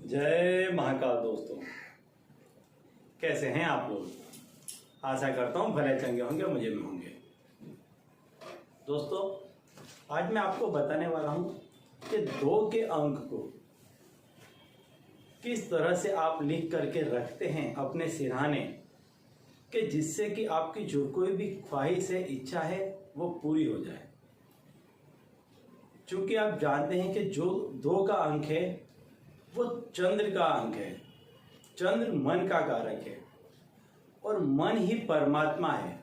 जय महाकाल दोस्तों, कैसे हैं आप लोग। आशा करता हूं भले चंगे होंगे, मुझे भी होंगे। दोस्तों, आज मैं आपको बताने वाला हूं कि 2 के अंक को किस तरह से आप लिख करके रखते हैं अपने सिरहाने कि जिससे कि आपकी जो कोई भी ख्वाहिश है, इच्छा है, वो पूरी हो जाए। क्योंकि आप जानते हैं कि जो 2 का अंक है वो चंद्र का अंक है। चंद्र मन का कारक है और मन ही परमात्मा है।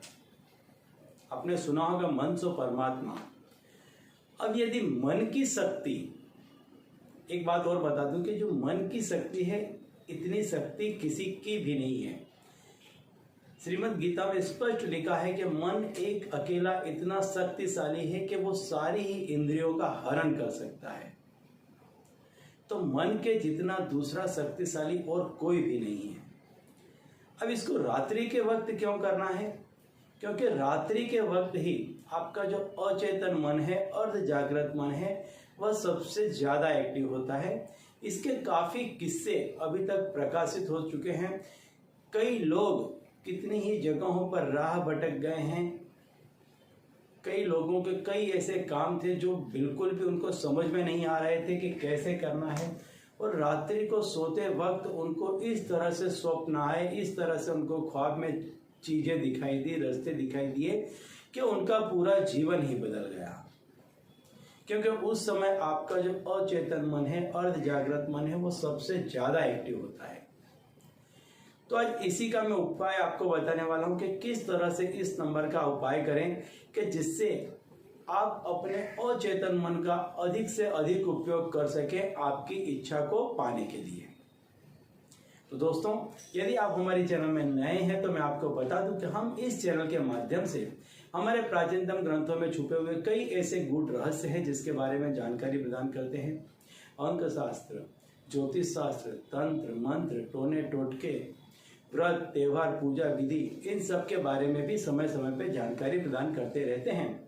आपने सुना होगा मन सो परमात्मा। अब यदि मन की शक्ति, एक बात और बता दूं कि जो मन की शक्ति है, इतनी शक्ति किसी की भी नहीं है। श्रीमद् गीता में स्पष्ट लिखा है कि मन एक अकेला इतना शक्तिशाली है कि वो सारी ही इंद्रियों का हरण कर सकता है। तो मन के जितना दूसरा शक्तिशाली और कोई भी नहीं है। अब इसको रात्रि के वक्त क्यों करना है? क्योंकि रात्रि के वक्त ही आपका जो अचेतन मन है, अर्ध जागृत मन है, वह सबसे ज्यादा एक्टिव होता है। इसके काफी किस्से अभी तक प्रकाशित हो चुके हैं। कई लोग कितनी ही जगहों पर राह भटक गए हैं। कई लोगों के कई ऐसे काम थे जो बिल्कुल भी उनको समझ में नहीं आ रहे थे कि कैसे करना है, और रात्रि को सोते वक्त उनको इस तरह से स्वप्न आए, इस तरह से उनको ख्वाब में चीजें दिखाई दी, रास्ते दिखाई दिए कि उनका पूरा जीवन ही बदल गया। क्योंकि उस समय आपका जो अचेतन मन है, अर्ध जागृत मन है, वो सबसे ज्यादा एक्टिव होता है। तो आज इसी का मैं उपाय आपको बताने वाला हूं कि किस तरह से इस नंबर का उपाय करें कि जिससे आप अपने अचेतन मन का अधिक से अधिक उपयोग कर सकें आपकी इच्छा को पाने के लिए। तो दोस्तों, यदि आप हमारे चैनल में नए हैं तो मैं आपको बता दूं कि हम इस चैनल के माध्यम से हमारे प्राचीनतम ग्रंथों में छुपे हुए कई ऐसे गूढ़ रहस्य हैं जिसके बारे में जानकारी प्रदान करते हैं। अंक शास्त्र, ज्योतिष शास्त्र, तंत्र मंत्र, टोने टोटके, व्रत, त्योहार, पूजा विधि, इन सब के बारे में भी समय समय पे जानकारी प्रदान करते रहते हैं।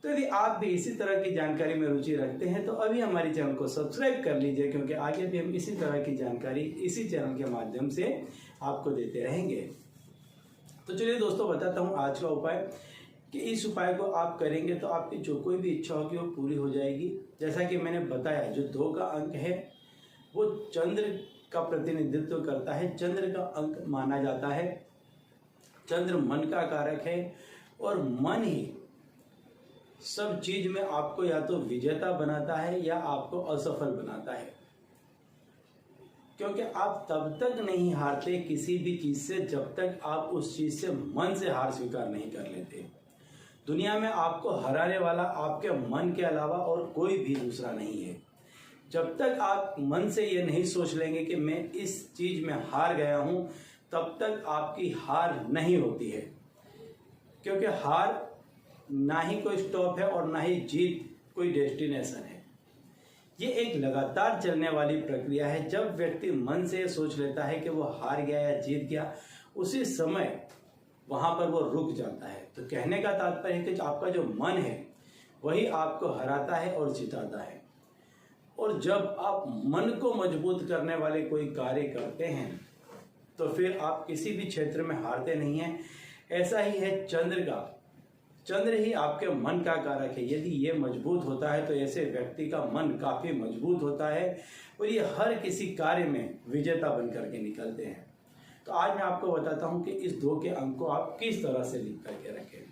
तो यदि आप भी इसी तरह की जानकारी में रुचि रखते हैं तो अभी हमारे चैनल को सब्सक्राइब कर लीजिए, क्योंकि आगे भी हम इसी तरह की जानकारी इसी चैनल के माध्यम से आपको देते रहेंगे। तो चलिए दोस्तों, बताता हूँ आज का उपाय कि इस उपाय को आप करेंगे तो आपकी जो कोई भी इच्छा होगी वो पूरी हो जाएगी। जैसा कि मैंने बताया, जो 2 का अंक है वो चंद्र का प्रतिनिधित्व करता है। चंद्र का अंक माना जाता है। चंद्र मन का कारक है और मन ही सब चीज में आपको या तो विजेता बनाता है या आपको असफल बनाता है। क्योंकि आप तब तक नहीं हारते किसी भी चीज से जब तक आप उस चीज से मन से हार स्वीकार नहीं कर लेते। दुनिया में आपको हराने वाला आपके मन के अलावा और कोई भी दूसरा नहीं है। जब तक आप मन से ये नहीं सोच लेंगे कि मैं इस चीज में हार गया हूं, तब तक आपकी हार नहीं होती है। क्योंकि हार ना ही कोई स्टॉप है और ना ही जीत कोई डेस्टिनेशन है। ये एक लगातार चलने वाली प्रक्रिया है। जब व्यक्ति मन से सोच लेता है कि वो हार गया या जीत गया, उसी समय वहां पर वो रुक जाता है। तो कहने का तात्पर्य है कि आपका जो मन है वही आपको हराता है और जिताता है। और जब आप मन को मजबूत करने वाले कोई कार्य करते हैं तो फिर आप किसी भी क्षेत्र में हारते नहीं हैं। ऐसा ही है चंद्र का। चंद्र ही आपके मन का कारक है। यदि ये मजबूत होता है तो ऐसे व्यक्ति का मन काफी मजबूत होता है और ये हर किसी कार्य में विजेता बन करके निकलते हैं। तो आज मैं आपको बताता हूं कि इस 2 के अंक को आप किस तरह से लिख करके रखें।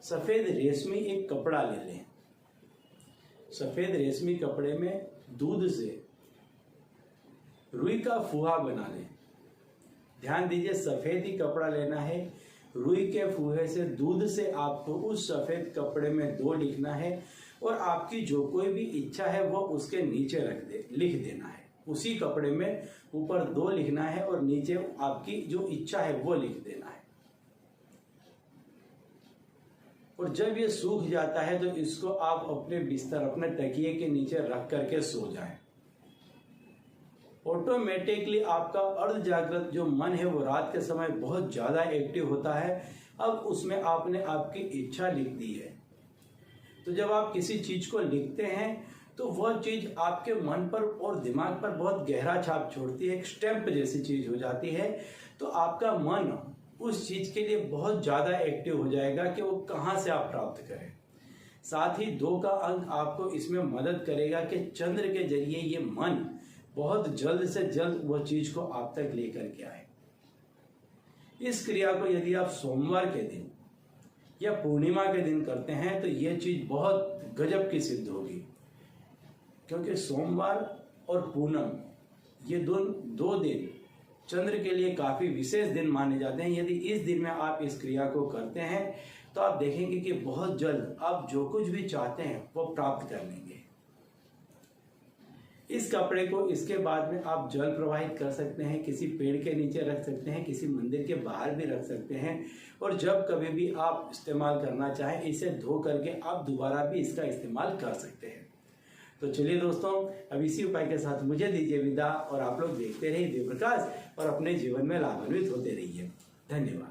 सफेद रेशमी एक कपड़ा ले लें। सफेद रेशमी कपड़े में दूध से रुई का फुहा बना लें। ध्यान दीजिए, सफेद ही कपड़ा लेना है। रुई के फुहे से, दूध से आपको उस सफेद कपड़े में 2 लिखना है और आपकी जो कोई भी इच्छा है वो उसके नीचे लिख देना है। उसी कपड़े में ऊपर 2 लिखना है और नीचे आपकी जो इच्छा है वो लिख देना है। और जब ये सूख जाता है तो इसको आप अपने बिस्तर, अपने तकिए के नीचे रख करके सो जाएं। ऑटोमेटिकली आपका अर्ध जागृत जो मन है वो रात के समय बहुत ज्यादा एक्टिव होता है। अब उसमें आपने आपकी इच्छा लिख दी है। तो जब आप किसी चीज को लिखते हैं तो वह चीज़ आपके मन पर और दिमाग पर बहुत गहरा छाप छोड़ती है, एक स्टैंप जैसी चीज़ हो जाती है। तो आपका मन उस चीज़ के लिए बहुत ज़्यादा एक्टिव हो जाएगा कि वो कहाँ से आप प्राप्त करें। साथ ही 2 का अंक आपको इसमें मदद करेगा कि चंद्र के जरिए ये मन बहुत जल्द से जल्द वह चीज़ को आप तक लेकर के आए। इस क्रिया को यदि आप सोमवार के दिन या पूर्णिमा के दिन करते हैं तो यह चीज़ बहुत गजब की सिद्ध होगी, क्योंकि सोमवार और पूनम ये दो दिन चंद्र के लिए काफ़ी विशेष दिन माने जाते हैं। यदि इस दिन में आप इस क्रिया को करते हैं तो आप देखेंगे कि बहुत जल्द आप जो कुछ भी चाहते हैं वो प्राप्त कर लेंगे। इस कपड़े को इसके बाद में आप जल प्रवाहित कर सकते हैं, किसी पेड़ के नीचे रख सकते हैं, किसी मंदिर के बाहर भी रख सकते हैं, और जब कभी भी आप इस्तेमाल करना चाहें इसे धो करके आप दोबारा भी इसका इस्तेमाल कर सकते हैं। तो चलिए दोस्तों, अब इसी उपाय के साथ मुझे दीजिए विदा, और आप लोग देखते रहिए दिव्य प्रकाश और अपने जीवन में लाभान्वित होते रहिए। धन्यवाद।